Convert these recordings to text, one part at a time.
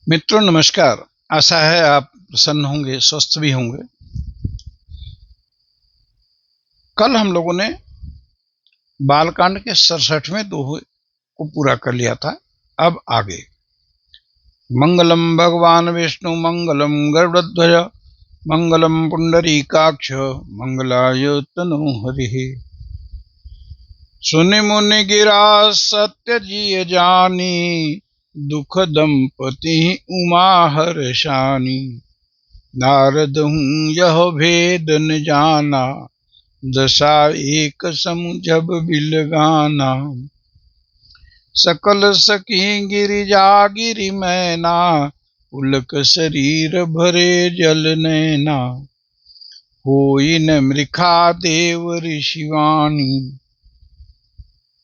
मित्रों नमस्कार। आशा है आप प्रसन्न होंगे, स्वस्थ भी होंगे। कल हम लोगों ने बालकांड के 67वें दोहे को पूरा कर लिया था। अब आगे मंगलम भगवान विष्णु मंगलम गरुड़ध्वज मंगलम पुंडरीकाक्ष मंगलाय तनु हरिः। सुनि मुनि गिरा सत्य जिय जानी दुख दंपति उमा हर्षानी। नारद हूँ यह भेद न जाना दशा एक सम जब बिलगाना। सकल सखी गिरिजा गिरि मैना पुलक शरीर भरे जल नैना। होई न मृखा देव ऋषिवाणी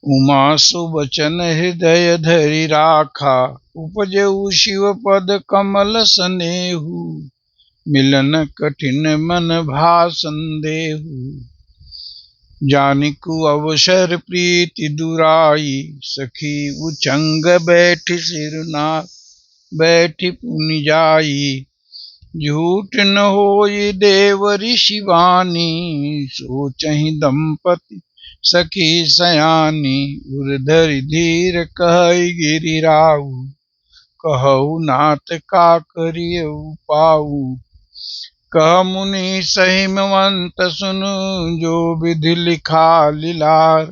उमा सुबचन हृदय धरि राखा। उपजऊ शिव पद कमल सनेहु मिलन कठिन मन भा संदेहु। जानिकु अवसर प्रीति दुराई सखी उचंग बैठी सिरनाथ बैठी पुनि जाई। झूठ न होई देव ऋषि वाणी सोचहि दंपति सखी सयानी। उर्धरि धीर कहई गिरिराऊ कहऊ नाथ का करियऊ पाऊ। कह मुनि सहिमवंत सुनु जो विधि लिखा लीलार।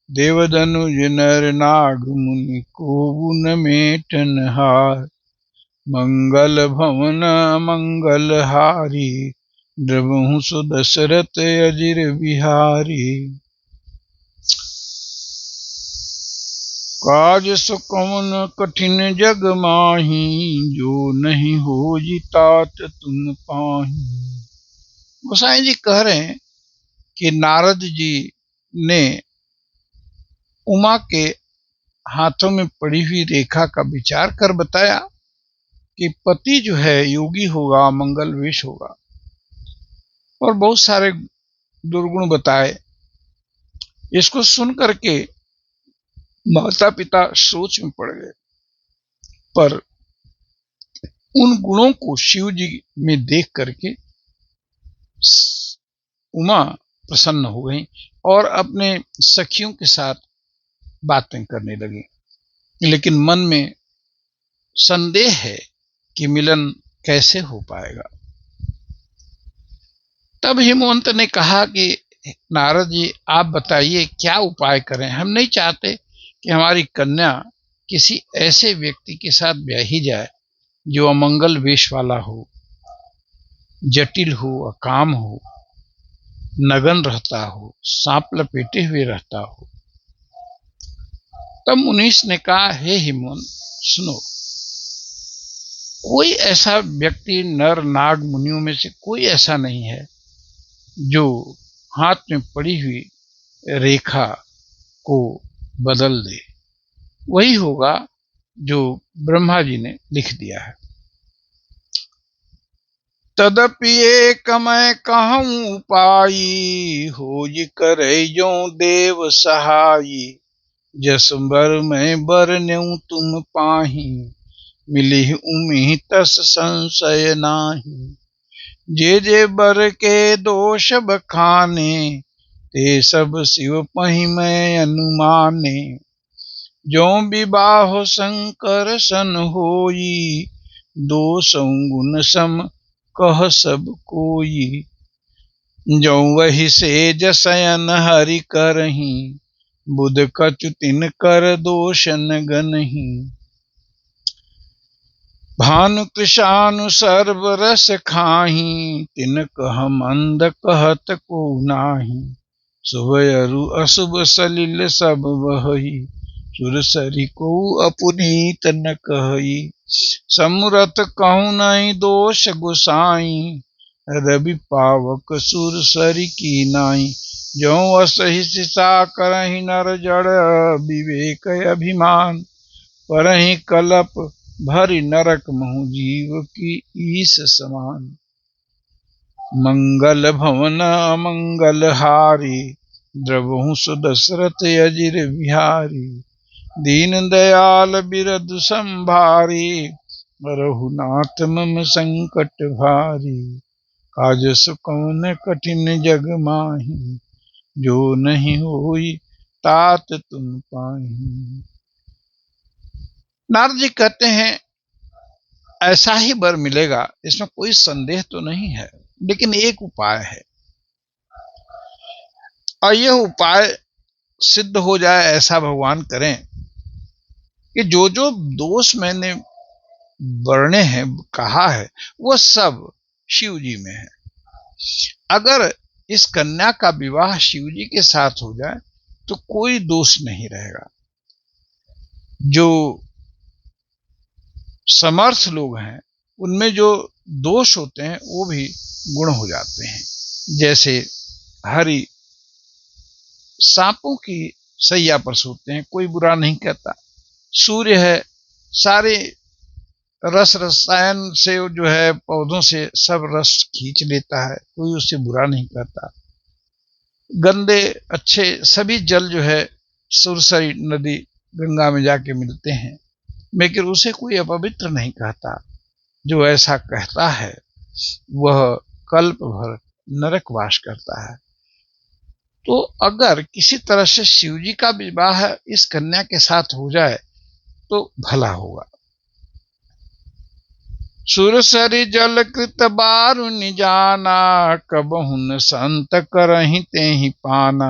देवधनुज नर नाग मुनि को न मेटन हार। मंगल भवन मंगल हारी द्रवहु सुदशरथ अजिर बिहारी। काज सुकवन कठिन जग माही जो नहीं होई तात तुम पाही। गोसाई जी कह रहे हैं कि नारद जी ने उमा के हाथों में पड़ी हुई रेखा का विचार कर बताया कि पति जो है योगी होगा, मंगल वेश होगा, और बहुत सारे दुर्गुण बताए। इसको सुन करके माता पिता सोच में पड़ गए, पर उन गुणों को शिव जी में देख करके उमा प्रसन्न हो गई और अपने सखियों के साथ बातें करने लगी। लेकिन मन में संदेह है कि मिलन कैसे हो पाएगा। तब हिमवंत ने कहा कि नारद जी आप बताइए क्या उपाय करें। हम नहीं चाहते कि हमारी कन्या किसी ऐसे व्यक्ति के साथ ब्याही जाए जो अमंगल वेश वाला हो, जटिल हो, अकाम हो, नगन रहता हो, सांप लपेटे हुए रहता हो। तब मुनीष ने कहा हे हिमवंत सुनो, कोई ऐसा व्यक्ति नर नाग मुनियों में से कोई ऐसा नहीं है जो हाथ में पड़ी हुई रेखा को बदल दे। वही होगा जो ब्रह्मा जी ने लिख दिया है। तदपि एक मैं कहूँ उपाई होई करे जो देव सहाई। जस बर में बरन्यू तुम पाही मिली उमी तस संशय नाही। जे बर के दोष बखाने ते सब शिव पहि मैं अनुमाने। जो विवाह शंकर सन होई दोष गुण सम कह सब कोई। जो वही से जसयन हरि करही बुध कछु तिन कर दोषन गनही। भानु कृशानु सर्व रस खाही तिन कह मंद कहत को नाही। शुभ अरु अशुभ सलिल सब वही सुरसरी को अपुनीत न कही। समरथ कहूँ नहीं दोष गोसाई रवि पावक सुरसरी की नाई। जो असहि सिसा करहि नर जड़ विवेक अभिमान परहि कलप भरि नरक महु जीव की ईस समान। मंगल भवन मंगल हारी द्रवहु सुदशरथ अजिर बिहारी। दीन दयाल बिरधु संभारी रघुनाथ मम संकट भारी, काज कौन कठिन जग माही, जो नहीं होई तात तुम पाही। नारद जी कहते हैं ऐसा ही वर मिलेगा, इसमें कोई संदेह तो नहीं है, लेकिन एक उपाय है, और यह उपाय सिद्ध हो जाए ऐसा भगवान करें कि जो जो दोष मैंने वर्णे हैं, कहा है, वो सब शिव जी में है। अगर इस कन्या का विवाह शिव जी के साथ हो जाए तो कोई दोष नहीं रहेगा। जो समर्थ लोग हैं उनमें जो दोष होते हैं वो भी गुण हो जाते हैं। जैसे हरि सांपों की सैया पर सोते हैं, कोई बुरा नहीं कहता। सूर्य है, सारे रस रसायन से जो है पौधों से सब रस खींच लेता है, कोई उससे बुरा नहीं कहता। गंदे अच्छे सभी जल जो है सुरसरी नदी गंगा में जाके मिलते हैं, लेकिन उसे कोई अपवित्र नहीं कहता। जो ऐसा कहता है वह कल्प भर नरकवास करता है। तो अगर किसी तरह से शिव जी का विवाह इस कन्या के साथ हो जाए तो भला होगा। सुरसरी जल कृत बारुन जाना, कबहुन संत करहि तेहि पाना।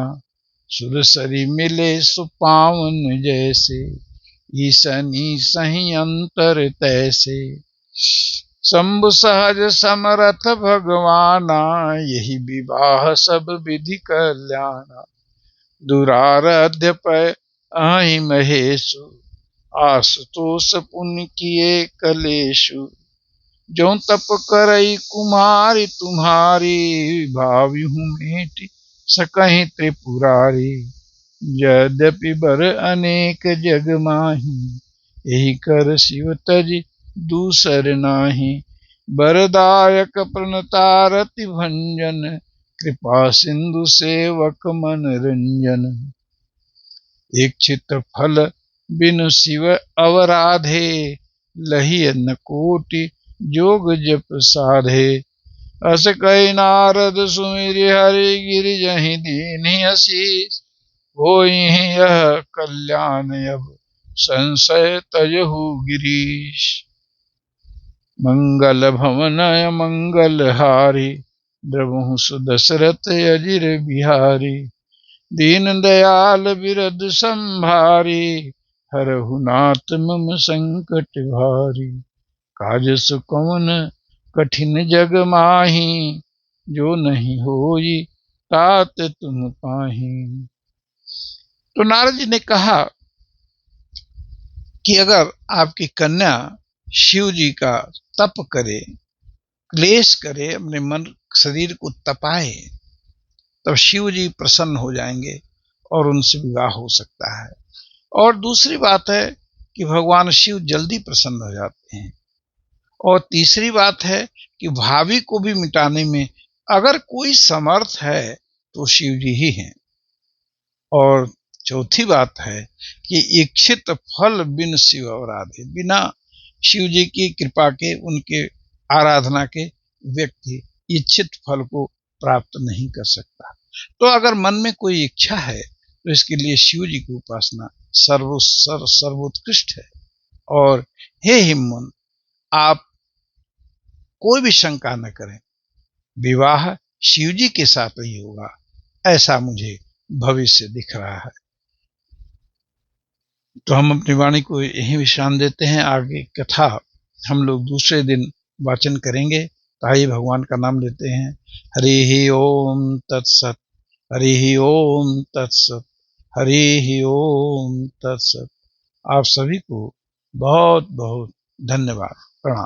सुरसरी मिले सुपावन जैसे, ईसनी सही अंतर तैसे। शंभु सहज समरथ भगवाना, यही विवाह सब विधि कल्याणा। दुराराध्य पै अहि महेशु, आशुतोष पुण्य किए कलेशु। जो तप करई कुमारी तुम्हारी, भाविहु मेटि सकहि त्रिपुरारी। यद्यपि बर अनेक जग माही, यही कर शिव तज दूसर नाही। बरदायक प्रणतारति भंजन, कृपा सिंधु सेवक मन रंजन। इच्छित फल बिनु शिव अवराधे, लही अन्न कोटि जोग जप साधे। अस कहि नारद सुमिरि हरि, गिरि जहि दीन्हि असीस। होई यह कल्याण अब संशय तजहु गिरीश। मंगल भवनय मंगल हारी, द्रवहु सुदशरथ अजिर बिहारी। दीन दयाल बिरद संभारी, हरहु नाथ मम संकट भारी। काज सुकवन कठिन जग माही, जो नहीं होई तात तुम पाही। तो नारद जी ने कहा कि अगर आपकी कन्या शिव जी का तप करे, क्लेश करे, अपने मन शरीर को तपाए, तब शिव जी प्रसन्न हो जाएंगे और उनसे विवाह हो सकता है। और दूसरी बात है कि भगवान शिव जल्दी प्रसन्न हो जाते हैं। और तीसरी बात है कि भावी को भी मिटाने में अगर कोई समर्थ है तो शिव जी ही हैं। और चौथी बात है कि इच्छित फल बिन शिव अवराधे, बिना शिव जी की कृपा के, उनके आराधना के व्यक्ति इच्छित फल को प्राप्त नहीं कर सकता। तो अगर मन में कोई इच्छा है तो इसके लिए शिव जी की उपासना सर्वोत्कृष्ट है। और हे हिमवन, आप कोई भी शंका न करें, विवाह शिव जी के साथ ही होगा, ऐसा मुझे भविष्य दिख रहा है। तो हम अपनी वाणी को यहीं विश्राम देते हैं। आगे कथा हम लोग दूसरे दिन वाचन करेंगे। तो आइए भगवान का नाम लेते हैं। हरि ओम तत्सत, हरि ओम तत्सत, हरि ओम तत्सत। आप सभी को बहुत बहुत धन्यवाद, प्रणाम।